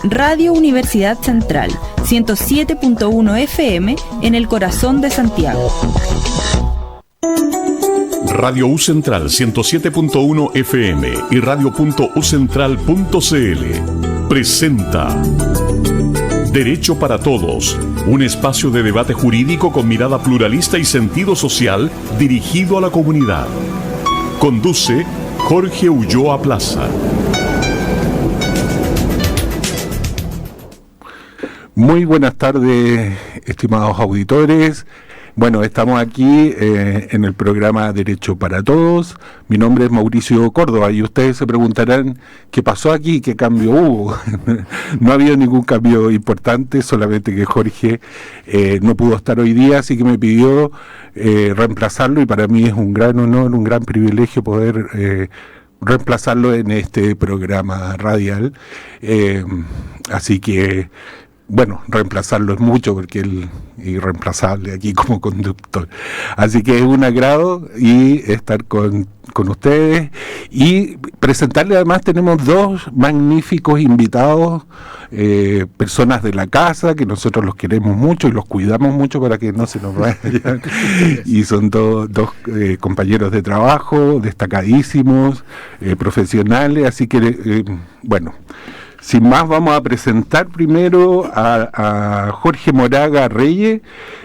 Radio Universidad Central, 107.1 FM en el corazón de Santiago. Radio U Central 107.1 FM y radio.ucentral.cl presenta Derecho para Todos, un espacio de debate jurídico con mirada pluralista y sentido social dirigido a la comunidad. Conduce Jorge Ulloa Plaza. Muy buenas tardes, estimados auditores. Bueno, estamos aquí en el programa Derecho para Todos. Mi nombre es Mauricio Córdoba y ustedes se preguntarán qué pasó aquí, qué cambio hubo. No ha habido ningún cambio importante, solamente que Jorge no pudo estar hoy día, así que me pidió reemplazarlo y para mí es un gran honor, un gran privilegio poder reemplazarlo en este programa radial. Así que... bueno, reemplazarlo es mucho porque él es irreemplazable aquí como conductor. Así que es un agrado y estar con ustedes y presentarle. Además tenemos dos magníficos invitados, personas de la casa que nosotros los queremos mucho y los cuidamos mucho para que no se nos vayan. Y son dos compañeros de trabajo destacadísimos, profesionales, así que bueno. Sin más, vamos a presentar primero a Jorge Moraga Reyes.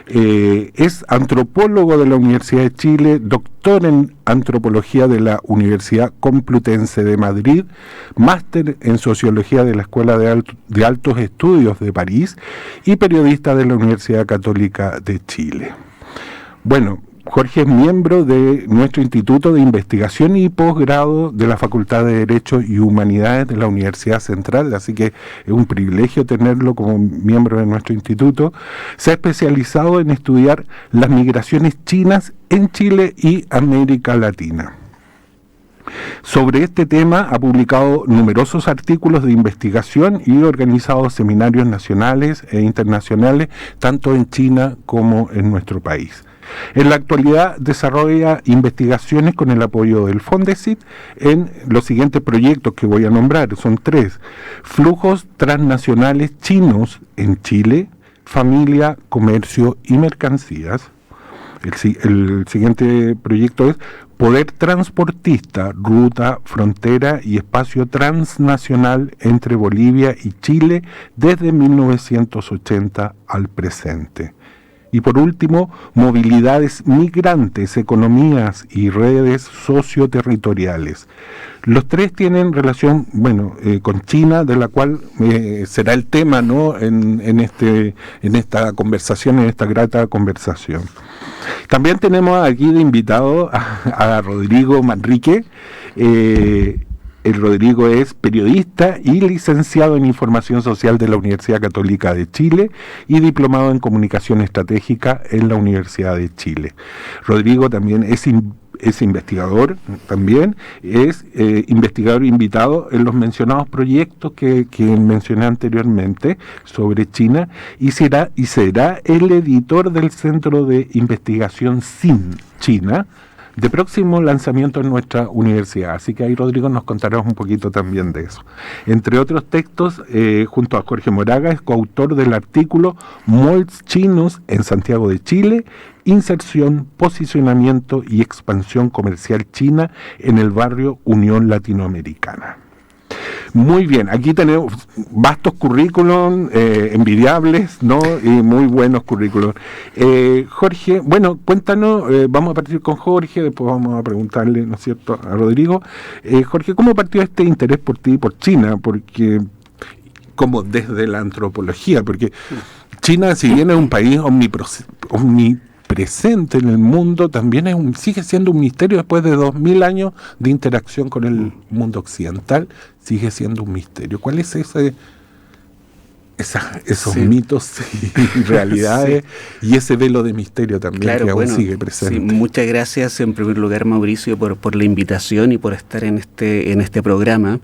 Es antropólogo de la Universidad de Chile, doctor en antropología de la Universidad Complutense de Madrid, máster en sociología de la Escuela de Altos Estudios de París y periodista de la Universidad Católica de Chile. Bueno, Jorge es miembro de nuestro Instituto de Investigación y Posgrado de la Facultad de Derecho y Humanidades de la Universidad Central, así que es un privilegio tenerlo como miembro de nuestro instituto. Se ha especializado en estudiar las migraciones chinas en Chile y América Latina. Sobre este tema ha publicado numerosos artículos de investigación y organizado seminarios nacionales e internacionales, tanto en China como en nuestro país. En la actualidad desarrolla investigaciones con el apoyo del Fondesit en los siguientes proyectos que voy a nombrar, son 3: flujos transnacionales chinos en Chile, familia, comercio y mercancías. El siguiente proyecto es poder transportista, ruta, frontera y espacio transnacional entre Bolivia y Chile desde 1980 al presente. Y por último, movilidades migrantes, economías y redes socioterritoriales. Los 3 tienen relación, con China, de la cual será el tema, ¿no?, en esta conversación, en esta grata conversación. También tenemos aquí de invitado a Rodrigo Manrique. El Rodrigo es periodista y licenciado en Información Social de la Universidad Católica de Chile y diplomado en Comunicación Estratégica en la Universidad de Chile. Rodrigo también es investigador, es investigador invitado en los mencionados proyectos que mencioné anteriormente sobre China y será el editor del Centro de Investigación SIN China, de próximo lanzamiento en nuestra universidad. Así que ahí Rodrigo nos contará un poquito también de eso. Entre otros textos, junto a Jorge Moraga, es coautor del artículo Malls chinos en Santiago de Chile, inserción, posicionamiento y expansión comercial china en el barrio Unión Latinoamericana. Muy bien, aquí tenemos vastos currículum, envidiables, ¿no? Y muy buenos currículum. Jorge, bueno, cuéntanos, vamos a partir con Jorge, después vamos a preguntarle, ¿no es cierto?, a Rodrigo. Jorge, ¿cómo partió este interés por ti, por China? Porque, como desde la antropología, porque China, si bien es un país omnipresente en el mundo, también sigue siendo un misterio después de 2000 años de interacción con el mundo occidental, sigue siendo un misterio. ¿Cuál es esos mitos y realidades y ese velo de misterio también que aún sigue presente? Sí, muchas gracias en primer lugar, Mauricio, por la invitación y por estar en este programa.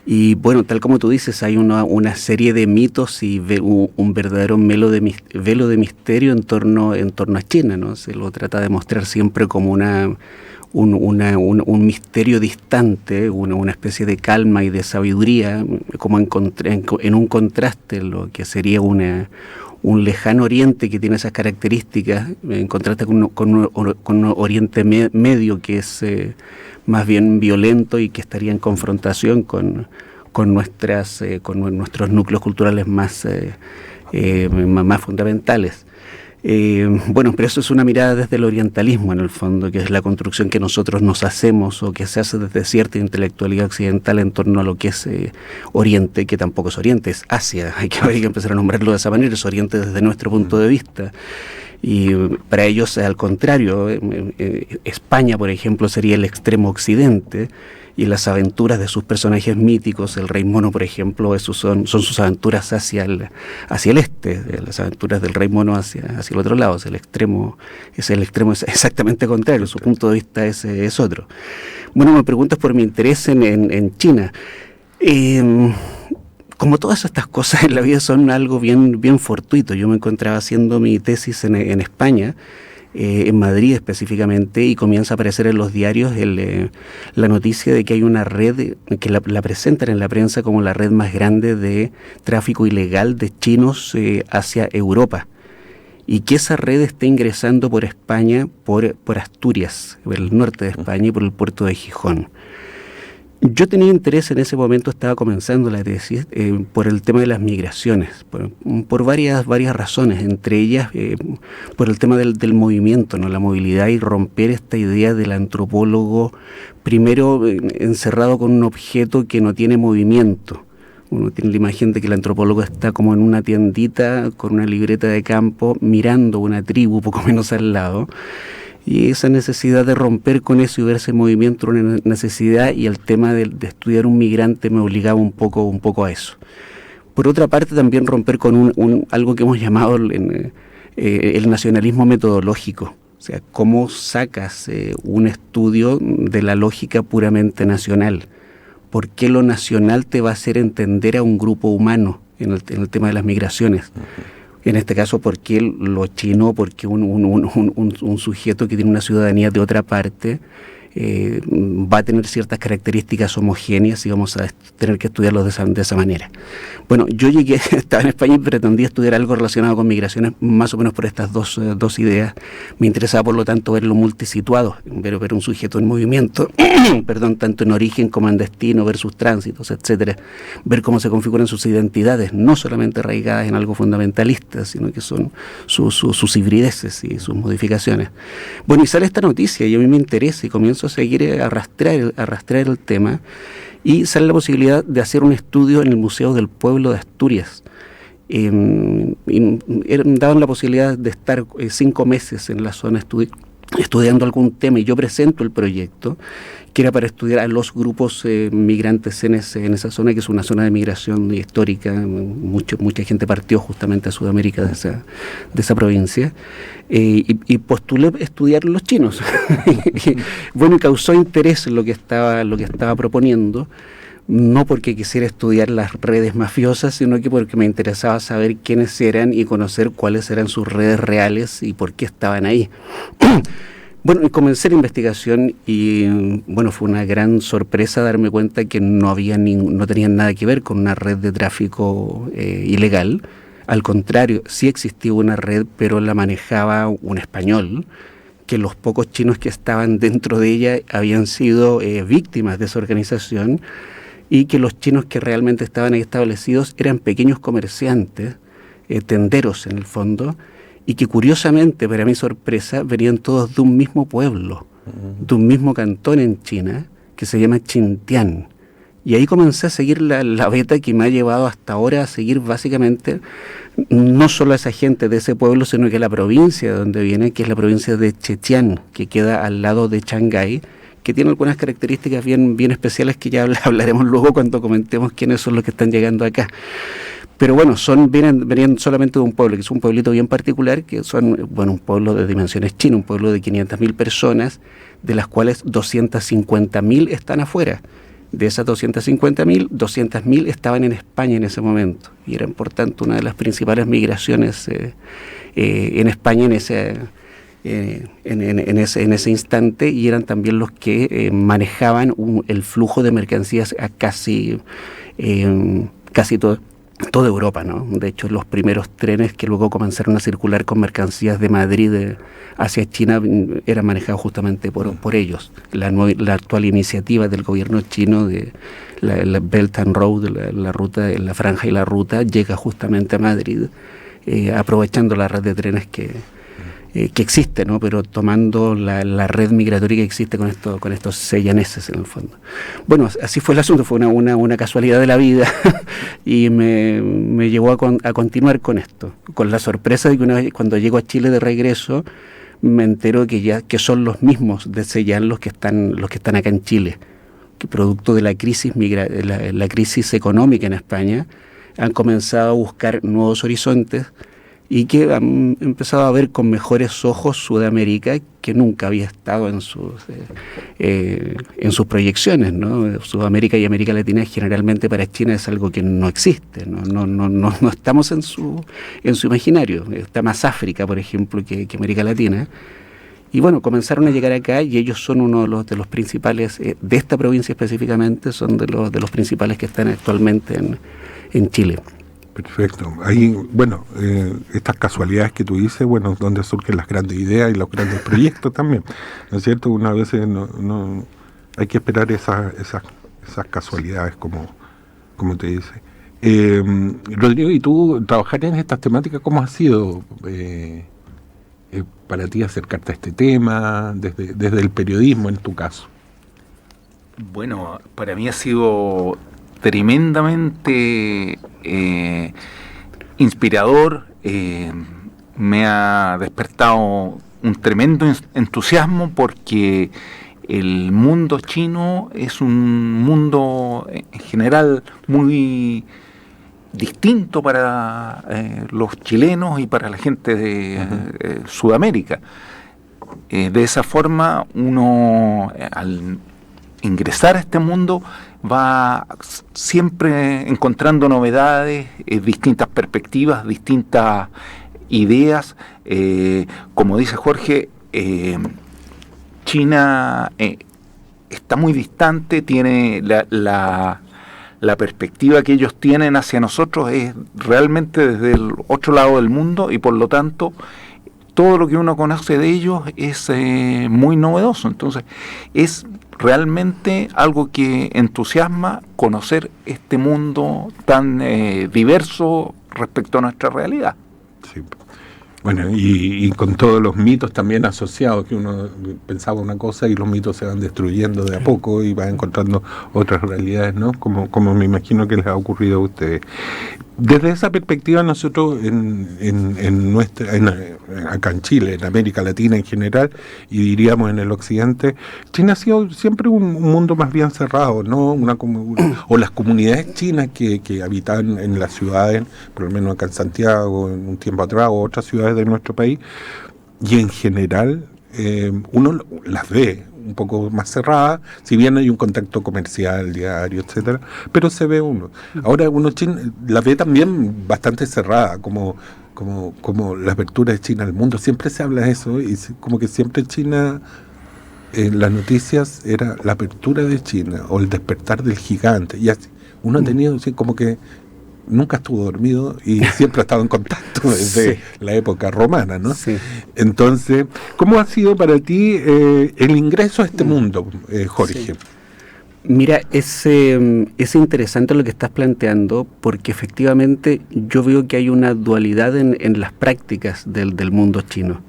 Y bueno, tal como tú dices, hay una serie de mitos y un verdadero velo de misterio en torno a China, ¿no? Se lo trata de mostrar siempre como una un misterio distante, una especie de calma y de sabiduría, como en un contraste lo que sería un lejano oriente que tiene esas características, en contraste con un oriente medio que es más bien violento y que estaría en confrontación con nuestros núcleos culturales más fundamentales. Pero eso es una mirada desde el orientalismo, en el fondo, que es la construcción que nosotros nos hacemos o que se hace desde cierta intelectualidad occidental en torno a lo que es Oriente, que tampoco es Oriente, es Asia. Hay que empezar a nombrarlo de esa manera, es Oriente desde nuestro punto de vista. Y para ellos, al contrario, España, por ejemplo, sería el extremo occidente, y las aventuras de sus personajes míticos, el Rey Mono, por ejemplo, son sus aventuras hacia el este, las aventuras del Rey Mono hacia el otro lado, es el extremo exactamente contrario, su punto de vista es otro. Bueno, me preguntas por mi interés en China. Como todas estas cosas en la vida son algo bien fortuito. Yo me encontraba haciendo mi tesis en España, en Madrid específicamente, y comienza a aparecer en los diarios la noticia de que hay una red que la presentan en la prensa como la red más grande de tráfico ilegal de chinos hacia Europa, y que esa red está ingresando por España, por Asturias, por el norte de España y por el puerto de Gijón. Yo tenía interés en ese momento, estaba comenzando la tesis, por el tema de las migraciones, por varias razones, entre ellas por el tema del movimiento, ¿no? La movilidad, y romper esta idea del antropólogo primero encerrado con un objeto que no tiene movimiento. Uno tiene la imagen de que el antropólogo está como en una tiendita con una libreta de campo mirando una tribu poco menos al lado. Y esa necesidad de romper con eso y verse en movimiento, una necesidad, y el tema de estudiar un migrante me obligaba un poco a eso. Por otra parte, también romper con algo que hemos llamado el nacionalismo metodológico. O sea, cómo sacas un estudio de la lógica puramente nacional. ¿Por qué lo nacional te va a hacer entender a un grupo humano en el tema de las migraciones? En este caso, ¿por qué lo chino? Porque un sujeto que tiene una ciudadanía de otra parte va a tener ciertas características homogéneas y vamos a tener que estudiarlo de esa manera. Bueno, yo estaba en España y pretendía estudiar algo relacionado con migraciones, más o menos por estas dos ideas. Me interesaba, por lo tanto, verlo multisituado, ver un sujeto en movimiento, tanto en origen como en destino, ver sus tránsitos, etcétera, ver cómo se configuran sus identidades, no solamente arraigadas en algo fundamentalista, sino que son sus hibrideces y sus modificaciones. Bueno, y sale esta noticia y a mí me interesa y comienzo a seguir a arrastrar el tema, y sale la posibilidad de hacer un estudio en el Museo del Pueblo de Asturias. Daban la posibilidad de estar 5 meses en la zona estudiando algún tema, y yo presento el proyecto, que era para estudiar a los grupos migrantes en esa zona, que es una zona de migración histórica. Mucha gente partió justamente a Sudamérica de esa provincia, y postulé estudiar los chinos. Bueno, y causó interés en lo que estaba proponiendo, no porque quisiera estudiar las redes mafiosas, sino que porque me interesaba saber quiénes eran y conocer cuáles eran sus redes reales y por qué estaban ahí. Bueno, comencé la investigación y fue una gran sorpresa darme cuenta que no tenían nada que ver con una red de tráfico ilegal. Al contrario, sí existía una red, pero la manejaba un español, que los pocos chinos que estaban dentro de ella habían sido víctimas de esa organización, y que los chinos que realmente estaban ahí establecidos eran pequeños comerciantes, tenderos en el fondo, y que curiosamente, para mi sorpresa, venían todos de un mismo pueblo, de un mismo cantón en China, que se llama Xintian. Y ahí comencé a seguir la beta que me ha llevado hasta ahora a seguir básicamente no solo a esa gente de ese pueblo, sino que a la provincia de donde viene, que es la provincia de Zhejiang, que queda al lado de Shanghái, que tiene algunas características bien especiales que ya hablaremos luego cuando comentemos quiénes son los que están llegando acá. Pero bueno, venían solamente de un pueblo, que es un pueblito bien particular, que son un pueblo de dimensiones chinas, un pueblo de 500.000 personas, de las cuales 250.000 están afuera. De esas 250.000, 200.000 estaban en España en ese momento, y eran por tanto una de las principales migraciones en España en ese instante, y eran también los que manejaban el flujo de mercancías a casi toda Europa, ¿no? De hecho, los primeros trenes que luego comenzaron a circular con mercancías de Madrid hacia China eran manejados justamente por ellos. La actual iniciativa del gobierno chino de la Belt and Road, la franja y la ruta, llega justamente a Madrid, aprovechando la red de trenes que existe, ¿no? Pero tomando la red migratoria que existe con estos seyaneses en el fondo. Bueno, así fue el asunto, fue una casualidad de la vida y me llevó a continuar con esto, con la sorpresa de que una vez cuando llego a Chile de regreso me entero que son los mismos de Seyán los que están acá en Chile, que producto de la crisis la crisis económica en España han comenzado a buscar nuevos horizontes y que han empezado a ver con mejores ojos Sudamérica, que nunca había estado en sus proyecciones, ¿no? Sudamérica y América Latina generalmente para China es algo que no existe, no estamos en su imaginario. Está más África, por ejemplo, que América Latina. Y bueno, comenzaron a llegar acá y ellos son uno de los principales, de esta provincia específicamente, son de los principales que están actualmente en Chile. Perfecto. Ahí, bueno, estas casualidades que tú dices, bueno, donde surgen las grandes ideas y los grandes proyectos también, ¿no es cierto? Una vez no hay que esperar esas casualidades, como te dice. Rodrigo, ¿y tú trabajar en estas temáticas, cómo ha sido para ti acercarte a este tema, desde el periodismo en tu caso? Bueno, para mí ha sido tremendamente inspirador, me ha despertado un tremendo entusiasmo porque el mundo chino es un mundo en general muy distinto para los chilenos y para la gente de Sudamérica. De esa forma uno al ingresar a este mundo va siempre encontrando novedades, distintas perspectivas, distintas ideas. Como dice Jorge, China está muy distante, tiene la perspectiva que ellos tienen hacia nosotros es realmente desde el otro lado del mundo, y por lo tanto todo lo que uno conoce de ellos es muy novedoso. Entonces es realmente algo que entusiasma conocer este mundo tan diverso respecto a nuestra realidad. Sí. Bueno, y con todos los mitos también asociados, que uno pensaba una cosa y los mitos se van destruyendo de a poco y van encontrando otras realidades, ¿no? Como me imagino que les ha ocurrido a ustedes. Desde esa perspectiva, nosotros acá en Chile, en América Latina en general, y diríamos en el occidente, China ha sido siempre un mundo más bien cerrado, ¿no? O las comunidades chinas que habitaban en las ciudades, por lo menos acá en Santiago, en un tiempo atrás, o otras ciudades de nuestro país, y en general uno las ve un poco más cerrada, si bien hay un contacto comercial, diario, etcétera, pero se ve uno. Ahora uno la ve también bastante cerrada, como la apertura de China al mundo. Siempre se habla de eso, y como que siempre China, en las noticias, era la apertura de China, o el despertar del gigante, y así. Uno ha tenido, así, como que nunca estuvo dormido y siempre ha estado en contacto desde la época romana, ¿no? Sí. Entonces, ¿cómo ha sido para ti el ingreso a este mundo, Jorge? Sí. Mira, es interesante lo que estás planteando, porque efectivamente yo veo que hay una dualidad en las prácticas del mundo chino.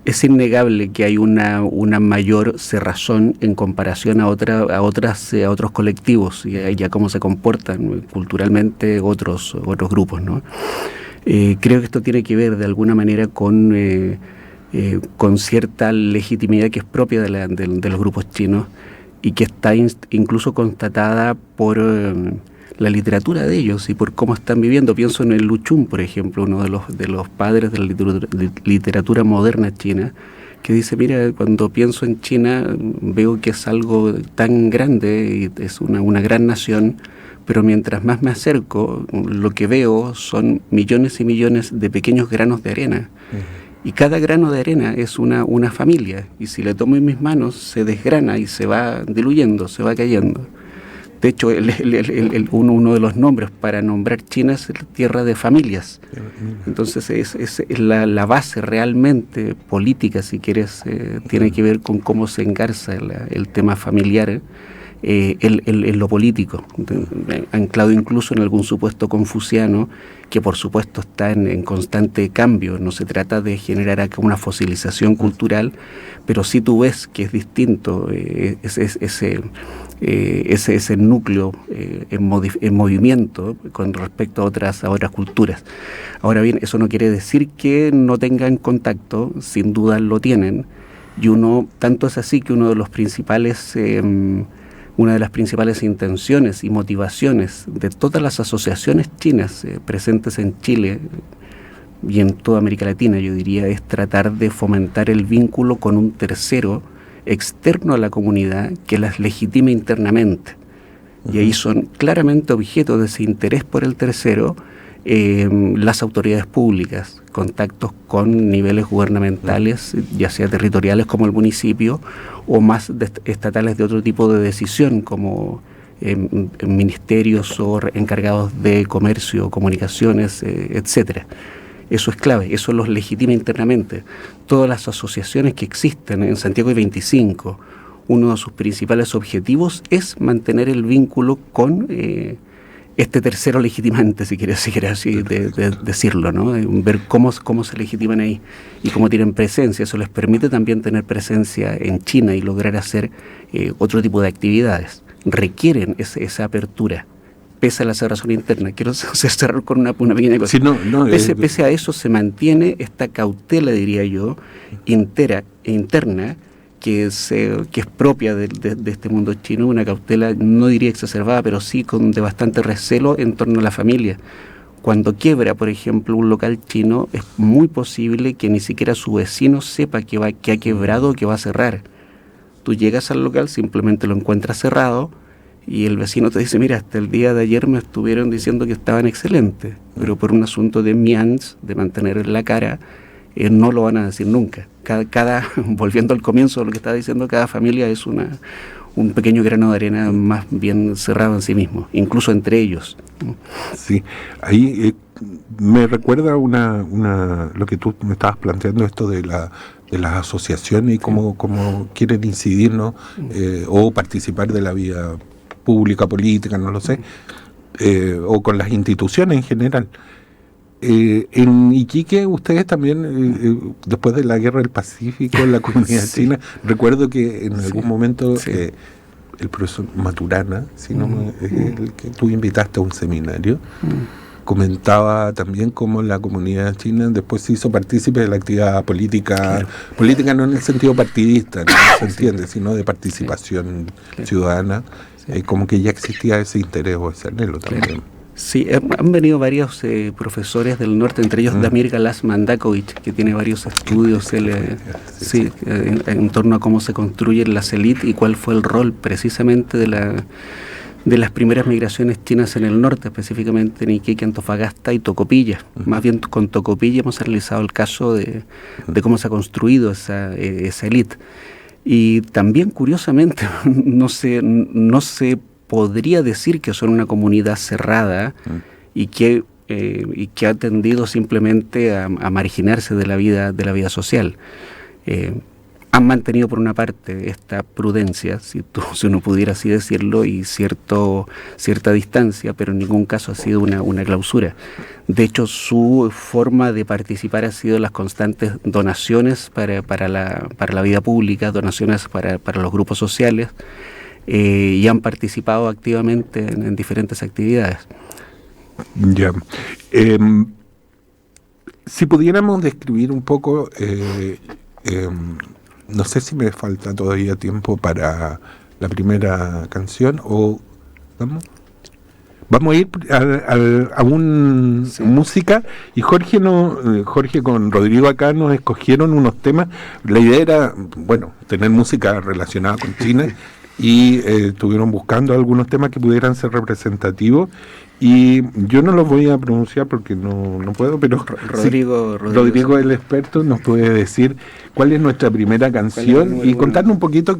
Es innegable que hay una mayor cerrazón en comparación a otros colectivos y a cómo se comportan culturalmente otros grupos, ¿no? Creo que esto tiene que ver de alguna manera con cierta legitimidad que es propia de los grupos chinos y que está incluso constatada por la literatura de ellos y por cómo están viviendo. Pienso en el Lu Xun, por ejemplo, uno de los padres de la literatura moderna china, que dice, mira, cuando pienso en China veo que es algo tan grande y es una gran nación, pero mientras más me acerco, lo que veo son millones y millones de pequeños granos de arena. Y cada grano de arena es una familia, y si le tomo en mis manos se desgrana y se va diluyendo, se va cayendo. De hecho, uno de los nombres para nombrar China es tierra de familias. Entonces es la base realmente política, si quieres, tiene que ver con cómo se engarza el tema familiar en lo político, anclado incluso en algún supuesto confuciano, que por supuesto está en constante cambio. No se trata de generar acá una fosilización cultural, pero sí tú ves que es distinto ese núcleo en movimiento con respecto a otras culturas. Ahora bien, eso no quiere decir que no tengan contacto, sin duda lo tienen, y tanto es así que una de las principales intenciones y motivaciones de todas las asociaciones chinas presentes en Chile y en toda América Latina, yo diría, es tratar de fomentar el vínculo con un tercero externo a la comunidad que las legitime internamente. Y ahí son claramente objeto de ese interés por el tercero las autoridades públicas, contactos con niveles gubernamentales, ya sea territoriales como el municipio, o más estatales de otro tipo de decisión, como ministerios o encargados de comercio, comunicaciones, etcétera. Eso es clave, eso los legitima internamente. Todas las asociaciones que existen en Santiago hay 25. Uno de sus principales objetivos es mantener el vínculo con este tercero legitimante, si quieres así decirlo, ¿no? Ver cómo se legitiman ahí y cómo tienen presencia. Eso les permite también tener presencia en China y lograr hacer otro tipo de actividades. Requieren esa apertura, pese a la cerrazón interna. Quiero cerrar con una pequeña cosa. Sí, Pese a eso se mantiene esta cautela, diría yo, interna, que es propia de este mundo chino, una cautela, no diría exacerbada, pero sí de bastante recelo en torno a la familia. Cuando quiebra, por ejemplo, un local chino, es muy posible que ni siquiera su vecino sepa que ha quebrado o que va a cerrar. Tú llegas al local, simplemente lo encuentras cerrado, y el vecino te dice, mira, hasta el día de ayer me estuvieron diciendo que estaban excelentes, pero por un asunto de mians, de mantener la cara, no lo van a decir nunca. Volviendo al comienzo de lo que estaba diciendo, cada familia es un pequeño grano de arena más bien cerrado en sí mismo, incluso entre ellos. Sí, ahí me recuerda lo que tú me estabas planteando, esto de las asociaciones y cómo quieren incidir, ¿no? O participar de la vida pública, política, no lo sé, o con las instituciones en general. En Iquique, ustedes también, después de la Guerra del Pacífico, la comunidad china, recuerdo que en algún momento el profesor Maturana, el que tú invitaste a un seminario, comentaba también cómo la comunidad china después se hizo partícipe de la actividad política, política no en el sentido partidista, no se entiende, sino de participación ciudadana, como que ya existía ese interés o ese anhelo también. Sí, han venido varios profesores del norte, entre ellos Damir Galas Mandakovich, que tiene varios estudios en torno a cómo se construyen las élites y cuál fue el rol precisamente de las primeras migraciones chinas en el norte, específicamente en Iquique, Antofagasta y Tocopilla. Más bien con Tocopilla hemos analizado el caso de cómo se ha construido esa élite. Y también, curiosamente, no se podría decir que son una comunidad cerrada y que ha tendido simplemente a marginarse de la vida social. Han mantenido por una parte esta prudencia, si uno pudiera así decirlo, y cierta distancia, pero en ningún caso ha sido una clausura. De hecho, su forma de participar ha sido las constantes donaciones para la vida pública, donaciones para los grupos sociales, y han participado activamente en diferentes actividades. Ya. Si pudiéramos describir un poco, no sé si me falta todavía tiempo para la primera canción o vamos a ir a música, y Jorge con Rodrigo acá nos escogieron unos temas. La idea era, tener música relacionada con China, y estuvieron buscando algunos temas que pudieran ser representativos, y yo no los voy a pronunciar porque no puedo, pero Rodrigo, el experto, nos puede decir cuál es nuestra primera canción y contarnos un poquito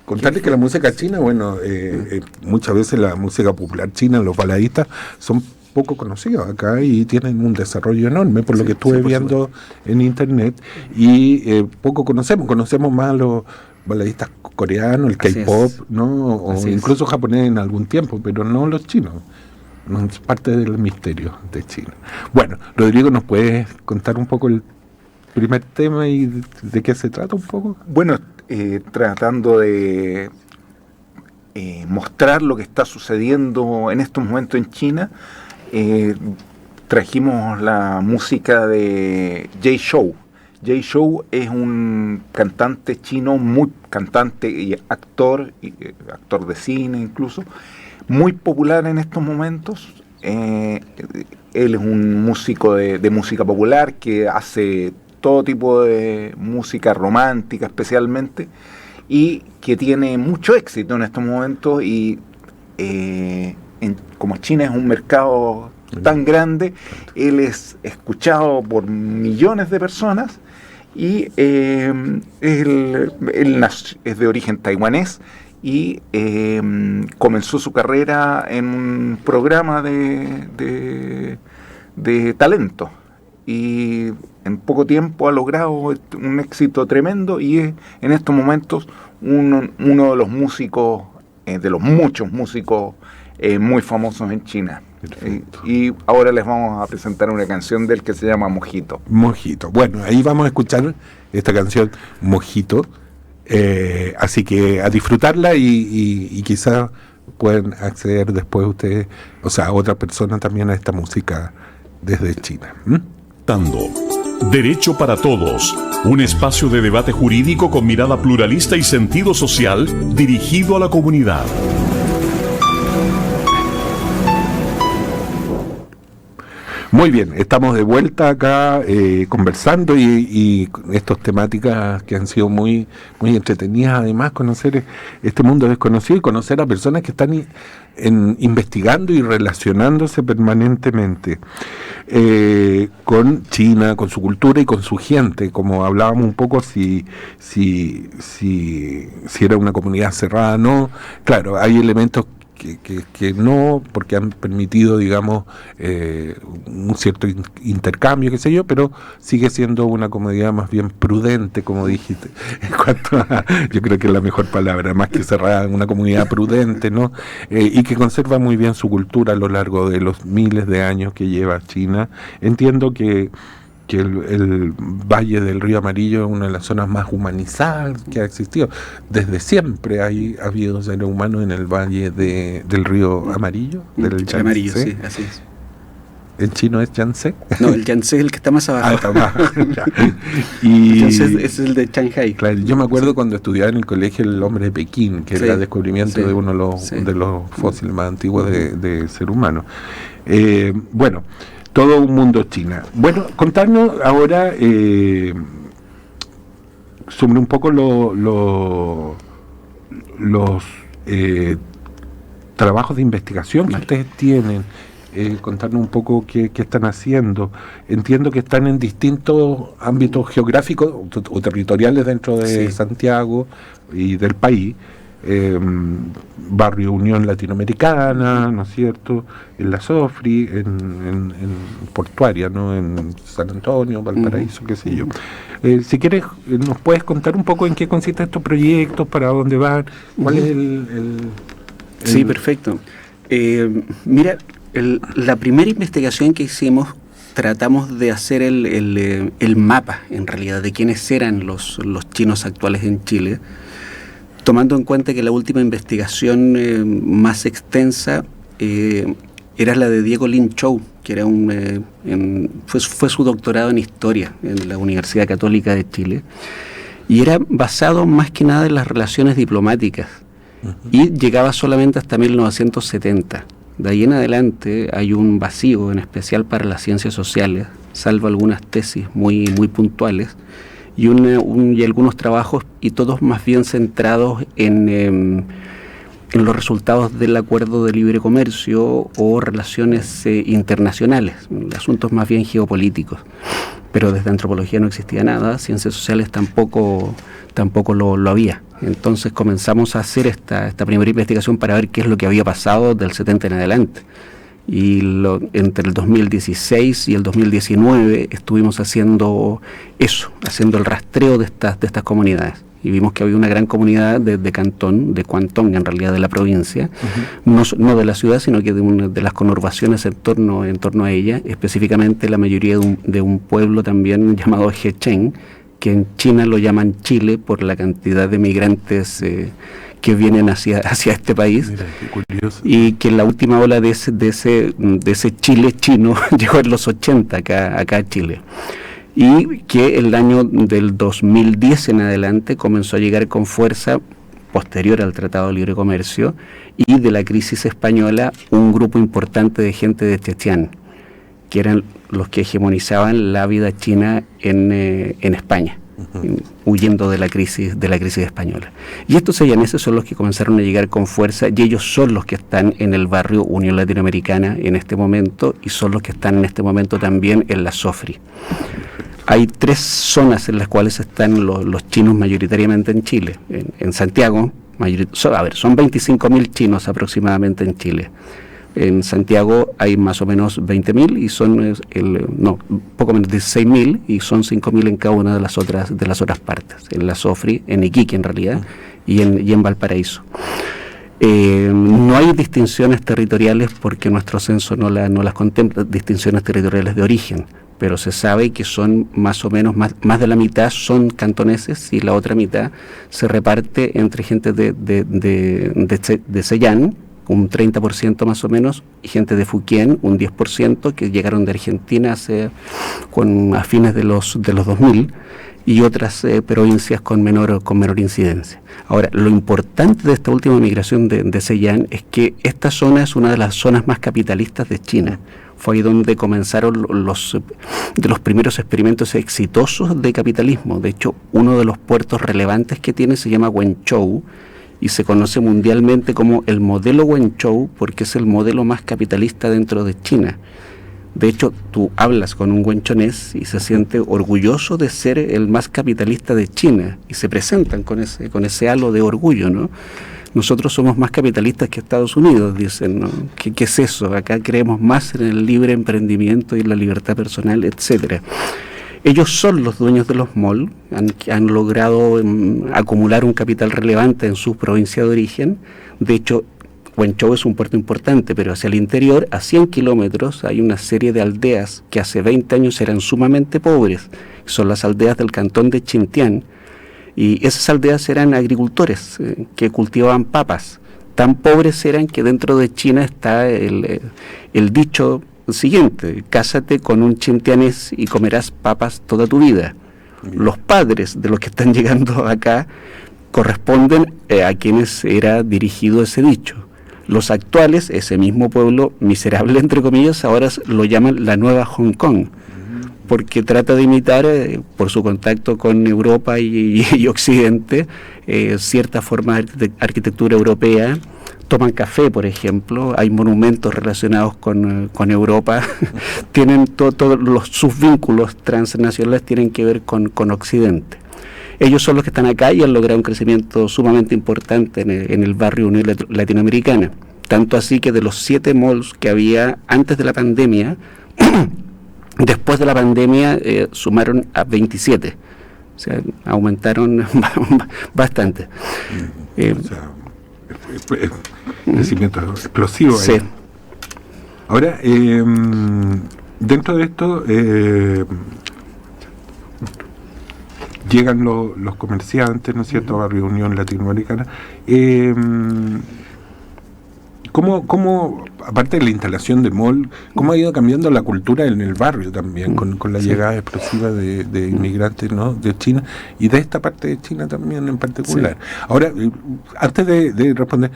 contarles que la música china, bueno, muchas veces la música popular china, los baladistas, son poco conocidos acá y tienen un desarrollo enorme, por lo que estuve viendo en internet, y poco conocemos más a los baladistas coreanos, el K-pop, ¿no? O incluso japonés en algún tiempo, pero no los chinos. No es parte del misterio de China. Bueno, Rodrigo, ¿nos puedes contar un poco el primer tema y de qué se trata un poco? Bueno, tratando de mostrar lo que está sucediendo en estos momentos en China, trajimos la música de Jay Chou. Jay Chou es un cantante chino, cantante y actor de cine incluso, muy popular en estos momentos. Él es un músico de música popular que hace todo tipo de música romántica especialmente, y que tiene mucho éxito en estos momentos, y como China es un mercado tan grande, él es escuchado por millones de personas, y él es de origen taiwanés, y comenzó su carrera en un programa de talento, y en poco tiempo ha logrado un éxito tremendo, y es en estos momentos uno de los músicos, de los muchos músicos muy famosos en China. Y ahora les vamos a presentar una canción de él que se llama Mojito. Mojito. Bueno, ahí vamos a escuchar esta canción Mojito. Así que a disfrutarla, y quizás pueden acceder después ustedes, o sea, otras personas también, a esta música desde China. Derecho para Todos, un espacio de debate jurídico con mirada pluralista y sentido social dirigido a la comunidad. Muy bien, estamos de vuelta acá conversando, y estas temáticas que han sido muy entretenidas, además conocer este mundo desconocido y conocer a personas que están investigando y relacionándose permanentemente con China, con su cultura y con su gente, como hablábamos un poco si era una comunidad cerrada, no. Claro, hay elementos que no, porque han permitido, digamos, un cierto intercambio, qué sé yo, pero sigue siendo una comunidad más bien prudente, como dijiste, en cuanto a, yo creo que es la mejor palabra, más que cerrada, una comunidad prudente, ¿no? Y que conserva muy bien su cultura a lo largo de los miles de años que lleva China. Entiendo que el Valle del Río Amarillo es una de las zonas más humanizadas que ha existido. Desde siempre ha habido seres humanos en el Valle del Río Amarillo. Del Yangtze. Amarillo, sí, así es. ¿El chino es Yangtze? No, el Yangtze es el que está más abajo. Está abajo. Y el Yangtze es el de Shanghai. Claro, yo me acuerdo cuando estudiaba en el colegio El hombre de Pekín, que era el descubrimiento de uno de los fósiles más antiguos de ser humano. Bueno, todo un mundo China. Bueno, contarnos ahora sobre un poco los trabajos de investigación que ustedes tienen. Contarnos un poco qué están haciendo. Entiendo que están en distintos ámbitos geográficos o territoriales dentro de Santiago y del país. Barrio Unión Latinoamericana, ¿no es cierto?, en la Sofri, en Portuaria, ¿no?, en San Antonio, Valparaíso, qué sé yo. Si quieres, nos puedes contar un poco en qué consisten estos proyectos, para dónde van, cuál es el... Sí, perfecto. Mira, la primera investigación que hicimos, tratamos de hacer el mapa, en realidad, de quiénes eran los chinos actuales en Chile, tomando en cuenta que la última investigación más extensa era la de Diego Lin Chou, que era fue su doctorado en Historia en la Universidad Católica de Chile, y era basado más que nada en las relaciones diplomáticas, y llegaba solamente hasta 1970. De ahí en adelante hay un vacío, en especial para las ciencias sociales, salvo algunas tesis muy puntuales, y algunos trabajos, y todos más bien centrados en en los resultados del acuerdo de libre comercio o relaciones internacionales, asuntos más bien geopolíticos. Pero desde antropología no existía nada, ciencias sociales tampoco lo había. Entonces comenzamos a hacer esta primera investigación para ver qué es lo que había pasado del 70 en adelante. Y entre el 2016 y el 2019 estuvimos haciendo eso, haciendo el rastreo de estas comunidades. Y vimos que había una gran comunidad de Cantón, de Cuantón, en realidad de la provincia, no de la ciudad, sino que de las conurbaciones en torno a ella, específicamente la mayoría de un pueblo también llamado Hechen, que en China lo llaman Chile por la cantidad de migrantes que vienen hacia este país. Mira, qué curioso. Y que la última ola de ese Chile chino llegó en los 80 acá a Chile. Y que el año del 2010 en adelante comenzó a llegar con fuerza, posterior al Tratado de Libre Comercio, y de la crisis española, un grupo importante de gente de Zhejiang, que eran los que hegemonizaban la vida china en España, huyendo de la crisis española. Y estos seyaneses son los que comenzaron a llegar con fuerza, y ellos son los que están en el barrio Unión Latinoamericana en este momento, y son los que están en este momento también en la SOFRI. Hay 3 zonas en las cuales están los chinos mayoritariamente en Chile. En Santiago, son 25.000 chinos aproximadamente en Chile. En Santiago hay más o menos 20.000 y son poco menos de 16.000 y son 5.000 en cada una de las otras partes. En la SOFRI, en Iquique en realidad, y en Valparaíso. No hay distinciones territoriales porque nuestro censo no las contempla, distinciones territoriales de origen, pero se sabe que son más o menos, más de la mitad son cantoneses y la otra mitad se reparte entre gente de Zhejiang, un 30% más o menos, y gente de Fujian, un 10%, que llegaron de Argentina a fines de los 2000, y otras provincias con menor incidencia. Ahora, lo importante de esta última migración de Zhejiang es que esta zona es una de las zonas más capitalistas de China. Fue ahí donde comenzaron de los primeros experimentos exitosos de capitalismo. De hecho, uno de los puertos relevantes que tiene se llama Wenzhou, y se conoce mundialmente como el modelo Wenzhou porque es el modelo más capitalista dentro de China. De hecho, tú hablas con un wenchonés y se siente orgulloso de ser el más capitalista de China y se presentan con ese halo de orgullo, ¿no? Nosotros somos más capitalistas que Estados Unidos, dicen, ¿no? ¿Qué es eso? Acá creemos más en el libre emprendimiento y la libertad personal, etcétera. Ellos son los dueños de los malls, han logrado acumular un capital relevante en su provincia de origen. De hecho, Wenzhou es un puerto importante, pero hacia el interior, a 100 kilómetros, hay una serie de aldeas que hace 20 años eran sumamente pobres. Son las aldeas del cantón de Xintian, y esas aldeas eran agricultores que cultivaban papas. Tan pobres eran que dentro de China está el dicho siguiente: cásate con un xintianés y comerás papas toda tu vida. Los padres de los que están llegando acá corresponden a quienes era dirigido ese dicho. Los actuales, ese mismo pueblo miserable entre comillas, ahora lo llaman la nueva Hong Kong, porque trata de imitar, por su contacto con Europa y Occidente, cierta forma de arquitectura europea. Toman café, por ejemplo, hay monumentos relacionados con Europa, tienen todos sus vínculos transnacionales tienen que ver con Occidente. Ellos son los que están acá y han logrado un crecimiento sumamente importante en el barrio Unión Latinoamericana. Tanto así que de los 7 malls que había antes de la pandemia, después de la pandemia sumaron a 27. O sea, aumentaron bastante. Crecimiento explosivo. Sí. Ahora, dentro de esto llegan los comerciantes, ¿no es cierto?, a Barrio Unión Latinoamericana. ¿Cómo, aparte de la instalación de mall, cómo ha ido cambiando la cultura en el barrio también, con la llegada explosiva de inmigrantes, ¿no?, de China, y de esta parte de China también en particular? Sí. Ahora, antes de responder,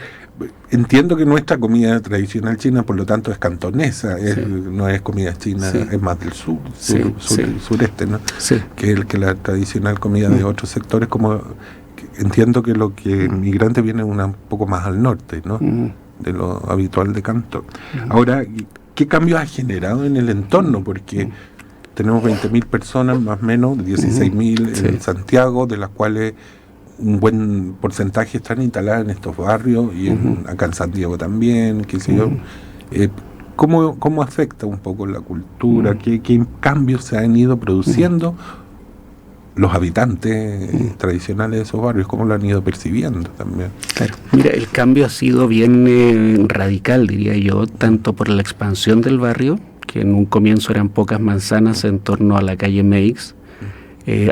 entiendo que nuestra comida tradicional china, por lo tanto, es cantonesa, no es comida china, es más del sureste, ¿no? Sí. Que la tradicional comida de otros sectores, como entiendo que lo que migrantes viene un poco más al norte, ¿no? De lo habitual de Canto. Ahora, ¿qué cambios ha generado en el entorno? Porque tenemos 20.000 personas, más o menos, 16.000 en Santiago, de las cuales un buen porcentaje están instaladas en estos barrios, y acá en San Diego también, qué sé yo. ¿Cómo afecta un poco la cultura? ¿Qué cambios se han ido produciendo los habitantes tradicionales de esos barrios? ¿Cómo lo han ido percibiendo también? Claro. Mira, el cambio ha sido bien radical, diría yo, tanto por la expansión del barrio, que en un comienzo eran pocas manzanas en torno a la calle Meix.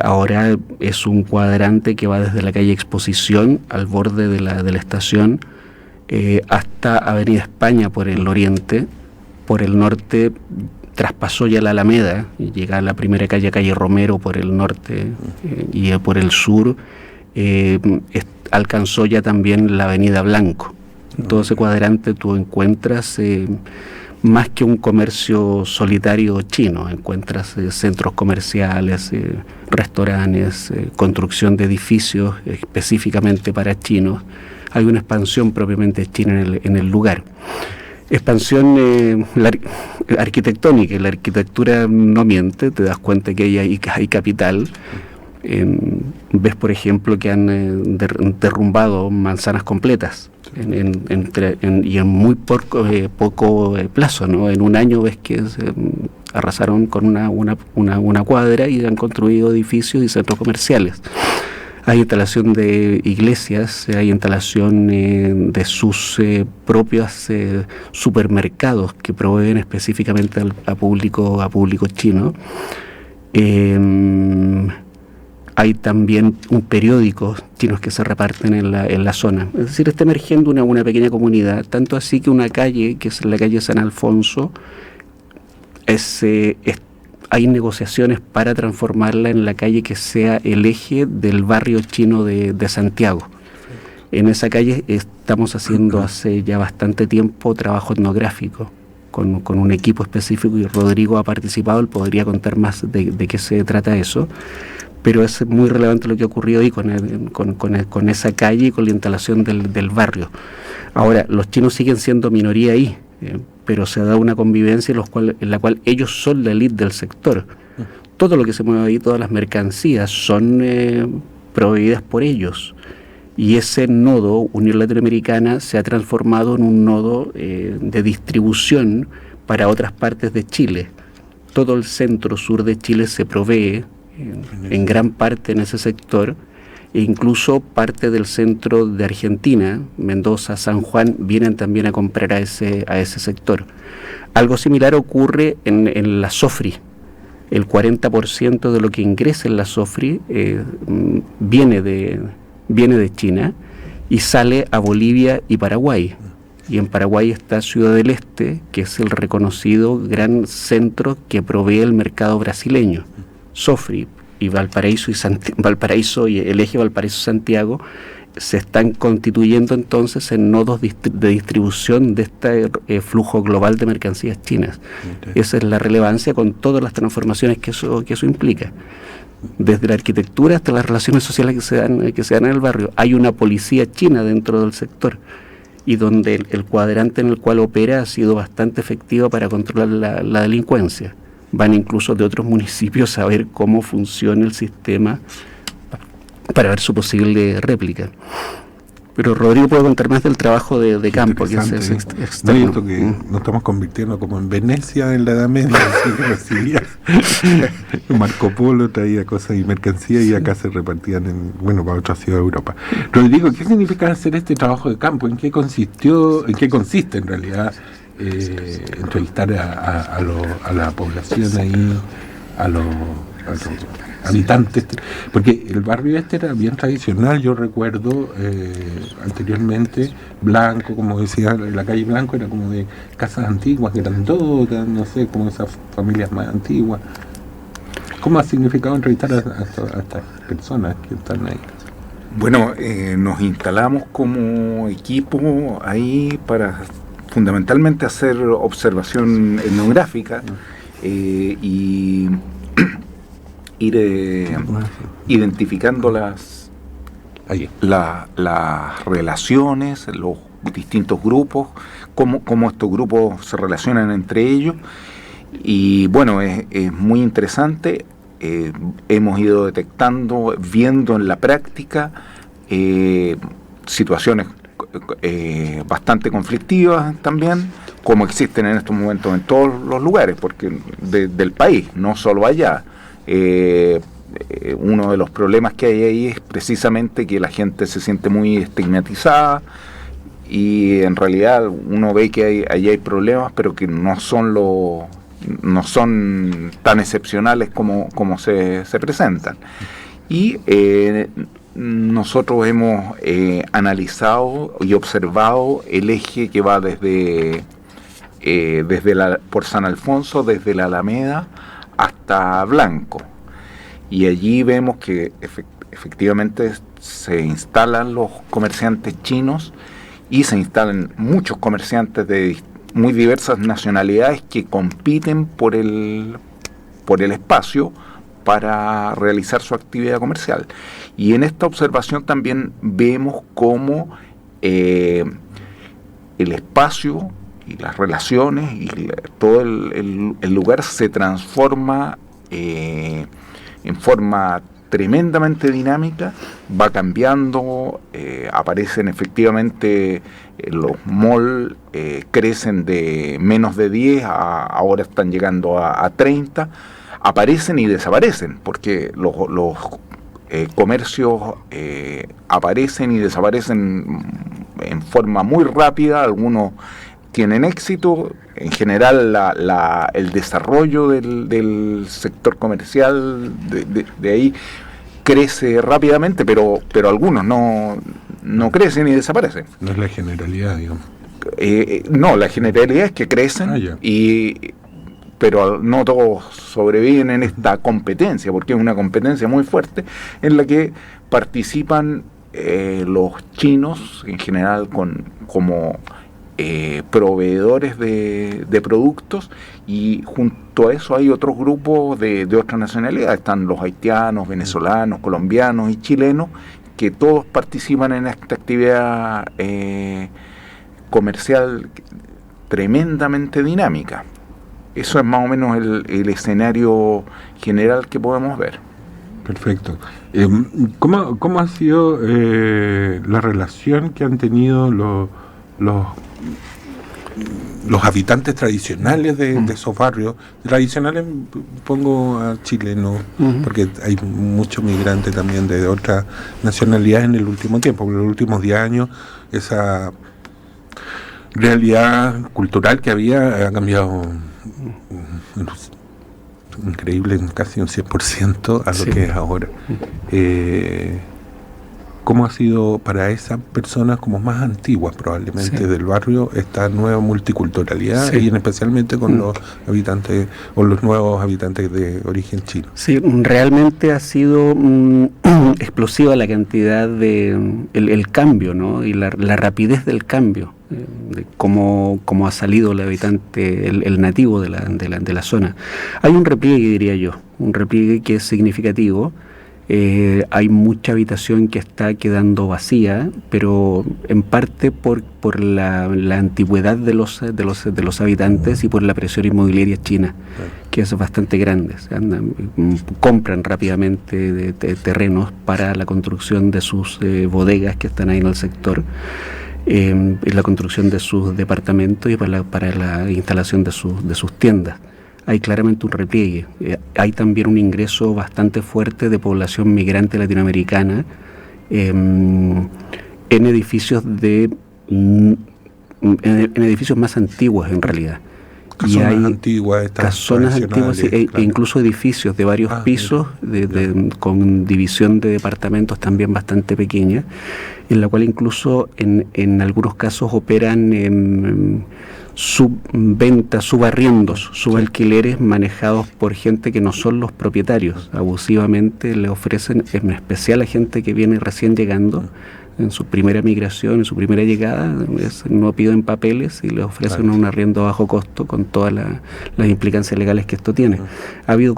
Ahora es un cuadrante que va desde la calle Exposición al borde de la estación, hasta Avenida España por el oriente. Por el norte traspasó ya la Alameda y llega a la primera calle Romero por el norte, y por el sur alcanzó ya también la Avenida Blanco. En todo ese cuadrante tú encuentras más que un comercio solitario chino, encuentras centros comerciales, restaurantes, construcción de edificios específicamente para chinos. Hay una expansión propiamente china en el lugar. Expansión arquitectónica, la arquitectura no miente, te das cuenta que hay capital. Ves, por ejemplo, que han derrumbado manzanas completas y en muy poco plazo, ¿no? En un año ves que arrasaron con una cuadra y han construido edificios y centros comerciales. Hay instalación de iglesias, hay instalación de sus propios supermercados que proveen específicamente a público chino. Hay también un periódico chinos que se reparten en la zona. Es decir, está emergiendo una pequeña comunidad, tanto así que una calle, que es la calle San Alfonso, hay negociaciones para transformarla en la calle que sea el eje del barrio chino de Santiago. En esa calle estamos haciendo hace ya bastante tiempo trabajo etnográfico con un equipo específico, y Rodrigo ha participado, él podría contar más de qué se trata eso, pero es muy relevante lo que ha ocurrido ahí con esa calle y con la instalación del barrio. Ahora, los chinos siguen siendo minoría ahí, pero se ha dado una convivencia en la cual ellos son la élite del sector. Todo lo que se mueve ahí, todas las mercancías son proveídas por ellos. Y ese nodo, Unión Latinoamericana, se ha transformado en un nodo de distribución para otras partes de Chile. Todo el centro-sur de Chile se provee en gran parte en ese sector, e incluso parte del centro de Argentina, Mendoza, San Juan, vienen también a comprar a ese sector. Algo similar ocurre en la SOFRI. El 40% de lo que ingresa en la SOFRI viene de China y sale a Bolivia y Paraguay. Y en Paraguay está Ciudad del Este, que es el reconocido gran centro que provee el mercado brasileño. SOFRI y Valparaíso y el eje Valparaíso-Santiago se están constituyendo entonces en nodos de distribución de este flujo global de mercancías chinas. Okay. Esa es la relevancia, con todas las transformaciones que eso implica. Desde la arquitectura hasta las relaciones sociales que se dan en el barrio. Hay una policía china dentro del sector, y donde el cuadrante en el cual opera ha sido bastante efectivo para controlar la delincuencia. Van incluso de otros municipios a ver cómo funciona el sistema para ver su posible réplica. Pero Rodrigo puede contar más del trabajo de campo, que es externo. Esto que nos estamos convirtiendo como en Venecia en la Edad Media, así que recibía Marco Polo, traía cosas y mercancías, y acá se repartían para otras ciudades de Europa. Rodrigo, ¿qué significa hacer este trabajo de campo? ¿En qué consiste en realidad entrevistar a la población ahí, a los habitantes? Porque el barrio este era bien tradicional. Yo recuerdo anteriormente, Blanco, como decía, la calle Blanco era como de casas antiguas, que eran todas, no sé, como esas familias más antiguas. ¿Cómo ha significado entrevistar a estas personas que están ahí? Bueno, nos instalamos como equipo ahí para fundamentalmente hacer observación etnográfica y ir identificando las allí. Las relaciones, los distintos grupos, cómo estos grupos se relacionan entre ellos. Y bueno, es muy interesante. Hemos ido detectando, viendo en la práctica situaciones bastante conflictivas también, como existen en estos momentos en todos los lugares porque del país, no solo allá. Uno de los problemas que hay ahí es precisamente que la gente se siente muy estigmatizada y en realidad uno ve que ahí hay problemas, pero que no son tan excepcionales como se presentan. Y nosotros hemos analizado y observado el eje que va desde por San Alfonso, desde la Alameda hasta Blanco. Y allí vemos que efectivamente se instalan los comerciantes chinos y se instalan muchos comerciantes de muy diversas nacionalidades que compiten por el espacio para realizar su actividad comercial. Y en esta observación también vemos cómo el espacio y las relaciones y todo el lugar se transforma en forma tremendamente dinámica, va cambiando, aparecen efectivamente los malls, crecen de menos de 10, ahora están llegando a 30, aparecen y desaparecen, porque los comercios aparecen y desaparecen en forma muy rápida, algunos tienen éxito. En general el desarrollo del sector comercial de ahí crece rápidamente, pero algunos no crecen y desaparecen. No es la generalidad, digamos. No, la generalidad es que crecen, pero no todos sobreviven en esta competencia, porque es una competencia muy fuerte en la que participan los chinos en general como proveedores de productos, y junto a eso hay otros grupos de otras nacionalidades. Están los haitianos, venezolanos, colombianos y chilenos, que todos participan en esta actividad comercial tremendamente dinámica. Eso es más o menos el escenario general que podemos ver. Perfecto. ¿Cómo ha sido la relación que han tenido los habitantes tradicionales de esos barrios? Tradicionales, pongo a chilenos, porque hay muchos migrantes también de otras nacionalidades en el último tiempo, en los últimos 10 años, esa realidad cultural que ha cambiado increíble, casi un 100% a lo que es ahora. ¿Cómo ha sido para esas personas como más antiguas probablemente del barrio esta nueva multiculturalidad y especialmente con los habitantes o los nuevos habitantes de origen chino? Sí, realmente ha sido explosiva la cantidad de el cambio, ¿no? Y la rapidez del cambio, de cómo ha salido el habitante, el nativo de la zona. Hay un repliegue, diría yo, un repliegue que es significativo. Hay mucha habitación que está quedando vacía, pero en parte por la antigüedad de los habitantes y por la presión inmobiliaria china, que es bastante grande. Compran rápidamente de terrenos para la construcción de sus bodegas que están ahí en el sector, la construcción de sus departamentos y para la instalación de sus tiendas. Hay claramente un repliegue. Hay también un ingreso bastante fuerte de población migrante latinoamericana en edificios en edificios más antiguos en realidad. Casonas antiguas, casonas antiguas e incluso edificios de varios pisos con división de departamentos también bastante pequeña, en la cual incluso en algunos casos operan subventas, subarriendos, subalquileres manejados por gente que no son los propietarios. Abusivamente le ofrecen, en especial a gente que viene recién llegando, en su primera migración, en su primera llegada, no piden papeles y les ofrecen un arriendo a bajo costo con todas las implicancias legales que esto tiene. Ha habido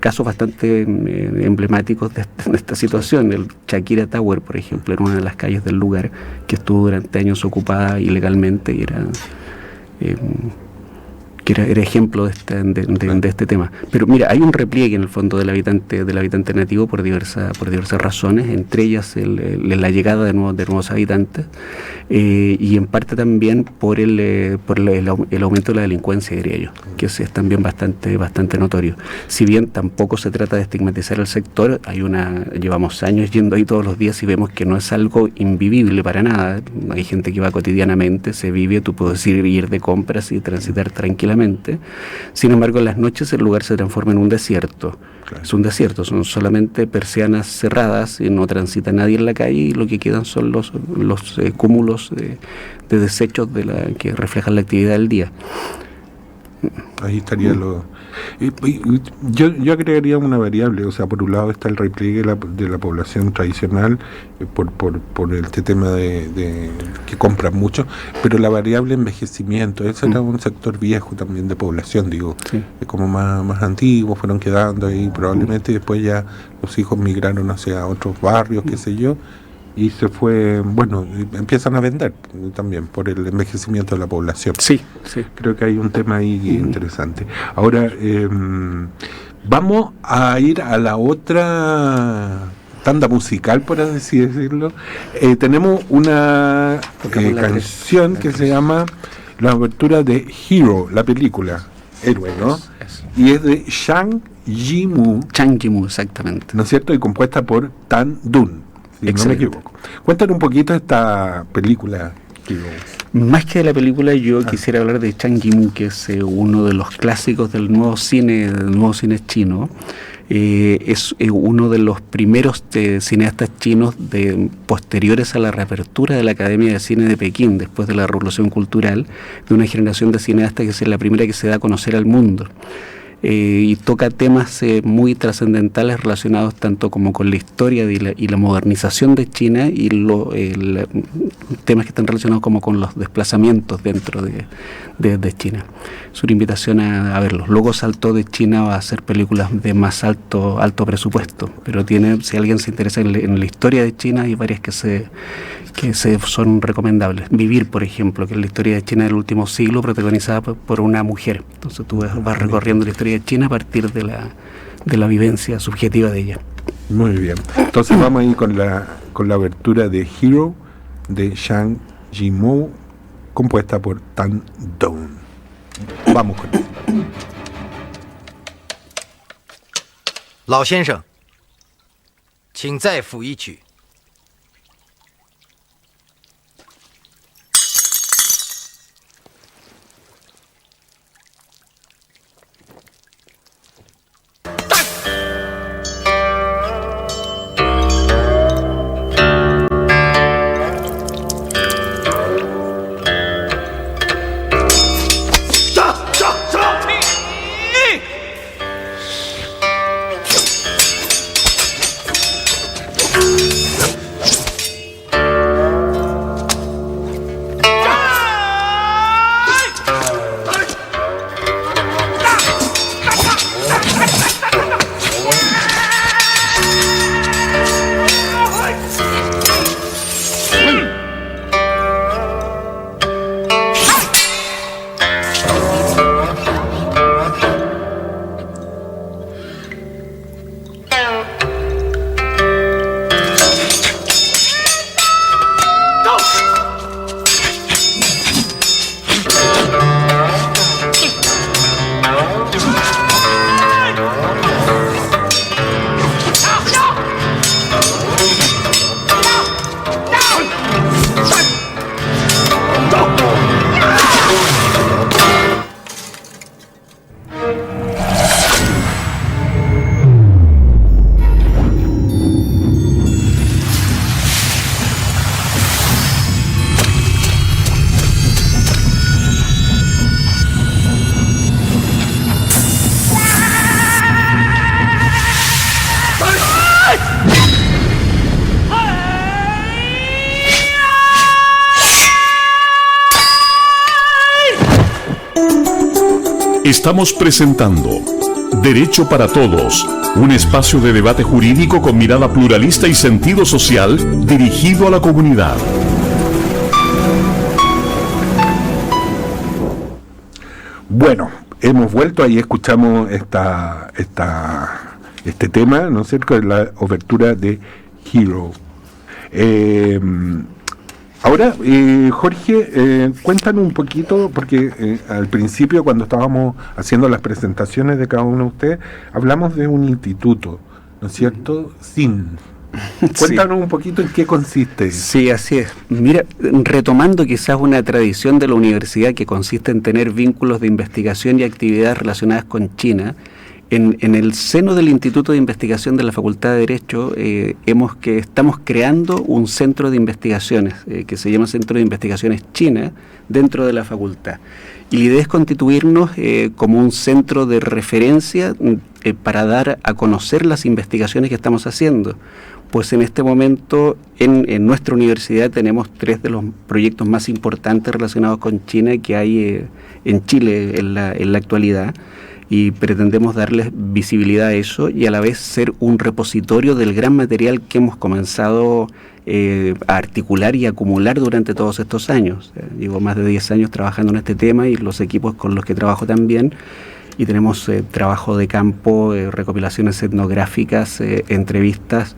casos bastante emblemáticos de esta situación. El Shakira Tower, por ejemplo, era una de las calles del lugar que estuvo durante años ocupada ilegalmente y era ejemplo de este tema. Pero mira, hay un repliegue en el fondo del habitante nativo por diversas razones, entre ellas la llegada de nuevos habitantes, y en parte también por el aumento de la delincuencia, diría yo, que es también bastante notorio. Si bien tampoco se trata de estigmatizar el sector, llevamos años yendo ahí todos los días y vemos que no es algo invivible para nada. Hay gente que va cotidianamente, se vive, tú puedes ir de compras y transitar tranquilamente. Sin embargo, en las noches el lugar se transforma en un desierto. Claro. Es un desierto, son solamente persianas cerradas y no transita nadie en la calle, y lo que quedan son los cúmulos de desechos que reflejan la actividad del día. Ahí estaría yo agregaría una variable, o sea, por un lado está el repliegue de la población tradicional por este tema de que compran mucho, pero la variable envejecimiento, ese era un sector viejo también de población, digo, sí. Como más antiguos, fueron quedando ahí probablemente, y después ya los hijos migraron hacia otros barrios, qué sé yo, y se fue, empiezan a vender también por el envejecimiento de la población. Sí. Creo que hay un tema ahí interesante. Ahora, vamos a ir a la otra tanda musical, por así decirlo. Tenemos una canción que se llama la abertura de Hero, la película, Héroe, ¿no? Y es de Zhang Yimou. Zhang Yimou, exactamente. ¿No es cierto? Y compuesta por Tan Dun. Si no me equivoco. Cuéntanos un poquito esta película. Más que de la película, yo quisiera hablar de Zhang Yimou, que es uno de los clásicos del nuevo cine chino. Es uno de los primeros cineastas chinos posteriores a la reapertura de la Academia de Cine de Pekín, después de la Revolución Cultural, de una generación de cineastas que es la primera que se da a conocer al mundo. Y toca temas muy trascendentales relacionados tanto como con la historia y la modernización de China, y temas que están relacionados como con los desplazamientos dentro de China. Es una invitación a verlos. Luego saltó de China a hacer películas de más alto presupuesto, pero si alguien se interesa en la historia de China, hay varias que son recomendables. Vivir, por ejemplo, que es la historia de China del último siglo, protagonizada por una mujer. Entonces tú vas recorriendo la historia de China a partir de la vivencia subjetiva de ella. Muy bien. Entonces vamos a ir con la abertura de Hero de Zhang Yimou, compuesta por Tan Dun. Vamos con eso. 老先生，请再抚一曲。Estamos presentando Derecho para Todos, un espacio de debate jurídico con mirada pluralista y sentido social dirigido a la comunidad. Bueno, hemos vuelto, ahí escuchamos este tema, ¿no es cierto?, la obertura de Hero. Ahora, Jorge, cuéntanos un poquito, porque al principio, cuando estábamos haciendo las presentaciones de cada uno de ustedes, hablamos de un instituto, ¿no es cierto? SIN. Cuéntanos un poquito en qué consiste. Sí, así es. Mira, retomando quizás una tradición de la universidad que consiste en tener vínculos de investigación y actividades relacionadas con China, en el seno del Instituto de Investigación de la Facultad de Derecho estamos creando un centro de investigaciones que se llama Centro de Investigaciones China dentro de la facultad. Y la idea es constituirnos como un centro de referencia para dar a conocer las investigaciones que estamos haciendo. Pues en este momento en nuestra universidad tenemos 3 de los proyectos más importantes relacionados con China que hay en Chile en la actualidad, y pretendemos darles visibilidad a eso y a la vez ser un repositorio del gran material que hemos comenzado a articular y acumular durante todos estos años. Llevo más de 10 años trabajando en este tema y los equipos con los que trabajo también, y tenemos trabajo de campo, recopilaciones etnográficas, entrevistas,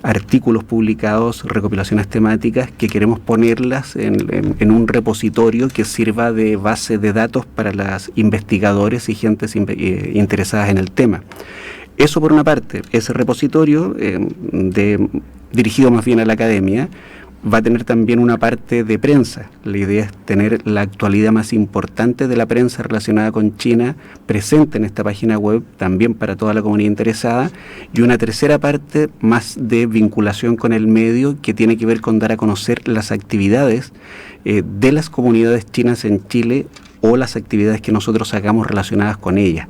artículos publicados, recopilaciones temáticas que queremos ponerlas en un repositorio que sirva de base de datos para los investigadores y gentes interesadas en el tema. Eso por una parte. Ese repositorio, dirigido más bien a la academia, va a tener también una parte de prensa. La idea es tener la actualidad más importante de la prensa relacionada con China presente en esta página web, también para toda la comunidad interesada, y una tercera parte más de vinculación con el medio, que tiene que ver con dar a conocer las actividades de las comunidades chinas en Chile o las actividades que nosotros hagamos relacionadas con ellas.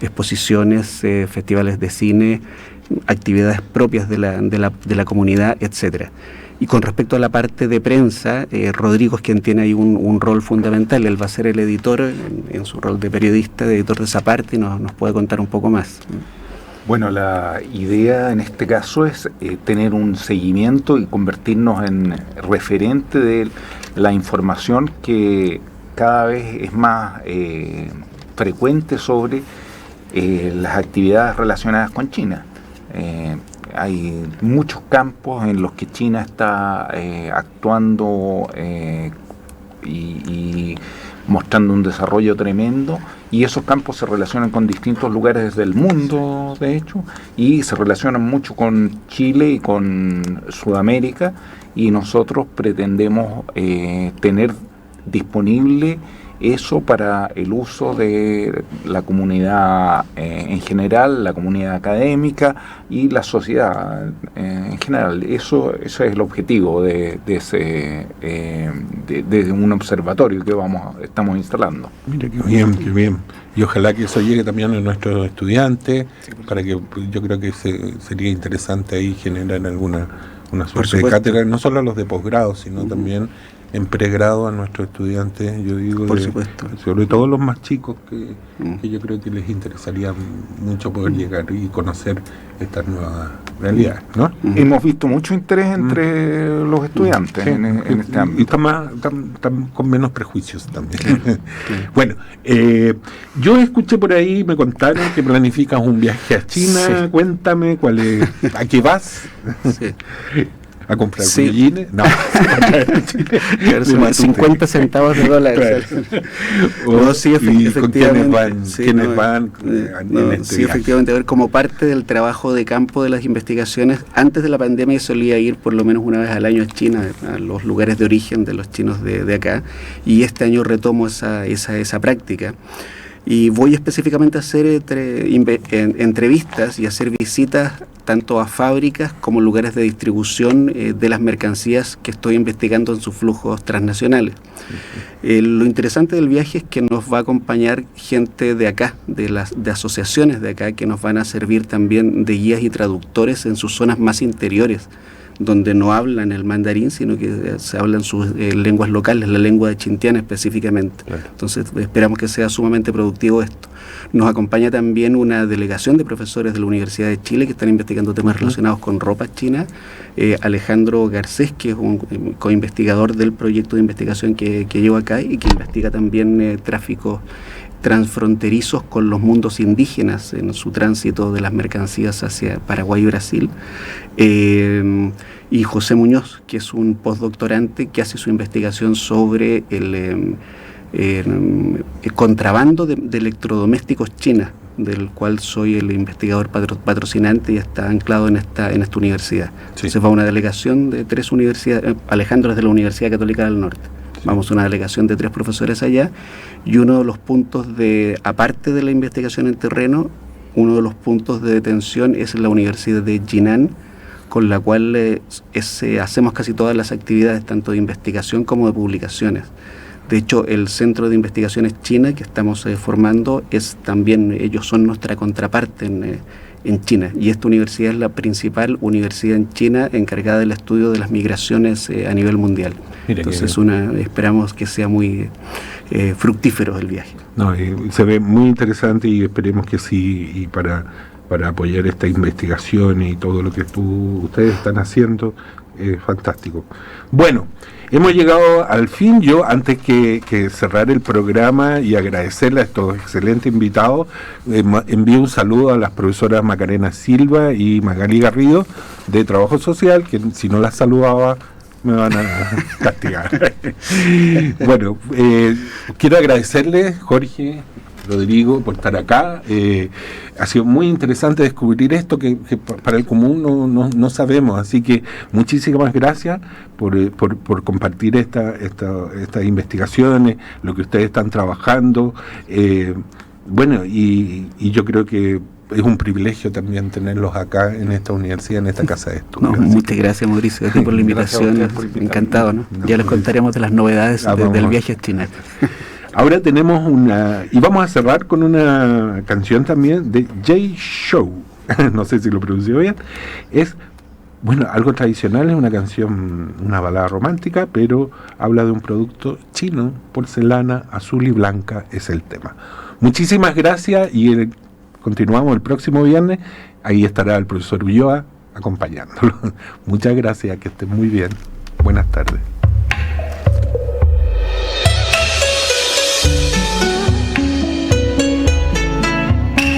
Exposiciones, festivales de cine, actividades propias de la comunidad, etcétera. Y con respecto a la parte de prensa, Rodrigo es quien tiene ahí un rol fundamental. Él va a ser el editor en su rol de periodista, de editor de esa parte, y nos puede contar un poco más. Bueno, la idea en este caso es tener un seguimiento y convertirnos en referente de la información que cada vez es más frecuente sobre las actividades relacionadas con China. Hay muchos campos en los que China está actuando y mostrando un desarrollo tremendo, y esos campos se relacionan con distintos lugares del mundo, de hecho, y se relacionan mucho con Chile y con Sudamérica, y nosotros pretendemos tener disponible eso para el uso de la comunidad en general, la comunidad académica y la sociedad en general. Eso es el objetivo de un observatorio que estamos instalando. Mira qué bien, qué bien. Y ojalá que eso llegue también a nuestros estudiantes, para que yo creo que sería interesante ahí generar una suerte de cátedra, no solo a los de posgrado, sino también en pregrado a nuestros estudiantes, yo digo, por supuesto, sobre todo los más chicos, que yo creo que les interesaría mucho poder llegar y conocer estas nuevas realidades, ¿no? Hemos visto mucho interés entre los estudiantes en este ámbito. Y están con menos prejuicios también. Bueno, yo escuché por ahí, me contaron que planificas un viaje a China. Sí. Cuéntame ¿a qué vas? Sí. ¿A comprar guillines? No. 50 centavos de dólar. Claro. Sí, efectivamente. ¿Quiénes van? Sí, efectivamente. A ver, como parte del trabajo de campo de las investigaciones, antes de la pandemia solía ir por lo menos una vez al año a China, a los lugares de origen de los chinos de acá, y este año retomo esa práctica. Y voy específicamente a hacer entrevistas y hacer visitas tanto a fábricas como lugares de distribución de las mercancías que estoy investigando en sus flujos transnacionales. Lo interesante del viaje es que nos va a acompañar gente de acá, de asociaciones de acá, que nos van a servir también de guías y traductores en sus zonas más interiores donde no hablan el mandarín, sino que se hablan sus lenguas locales, la lengua de Chintiana específicamente. Claro. Entonces esperamos que sea sumamente productivo esto. Nos acompaña también una delegación de profesores de la Universidad de Chile que están investigando temas relacionados con ropa china. Alejandro Garcés, que es un coinvestigador del proyecto de investigación que llevo acá y que investiga también tráficos transfronterizos con los mundos indígenas en su tránsito de las mercancías hacia Paraguay y Brasil, y José Muñoz, que es un postdoctorante que hace su investigación sobre el contrabando de electrodomésticos chinas, del cual soy el investigador patrocinante y está anclado en esta universidad. Sí. Entonces va una delegación de 3 universidades, Alejandro es de la Universidad Católica del Norte. Vamos a una delegación de 3 profesores allá, y uno de los puntos aparte de la investigación en terreno, uno de los puntos de detención es la Universidad de Jinan, con la cual hacemos casi todas las actividades, tanto de investigación como de publicaciones. De hecho, el Centro de Investigaciones China que estamos formando ellos son nuestra contraparte en China, y esta universidad es la principal universidad en China encargada del estudio de las migraciones a nivel mundial. Mira, entonces esperamos que sea muy fructífero el viaje. No, se ve muy interesante y esperemos que sí, y para apoyar esta investigación y todo lo que ustedes están haciendo, fantástico. Bueno, hemos llegado al fin. Yo, antes que cerrar el programa y agradecerle a estos excelentes invitados, envío un saludo a las profesoras Macarena Silva y Magali Garrido de Trabajo Social, que si no las saludaba me van a castigar. Bueno, quiero agradecerles, Jorge, Rodrigo, por estar acá. Ha sido muy interesante descubrir esto que para el común no sabemos, así que muchísimas gracias por compartir estas investigaciones, lo que ustedes están trabajando. Bueno, y yo creo que es un privilegio también tenerlos acá en esta universidad, en esta casa de estudios. Muchas gracias, Mauricio, por la invitación. Encantado, ¿no? Ya les contaremos de las novedades del viaje a China. Ahora tenemos y vamos a cerrar con una canción también de Jay Show. No sé si lo pronuncio bien. Es, bueno, algo tradicional, es una canción, una balada romántica, pero habla de un producto chino, porcelana azul y blanca es el tema. Muchísimas gracias y continuamos el próximo viernes. Ahí estará el profesor Ulloa acompañándolo. Muchas gracias, que estén muy bien. Buenas tardes.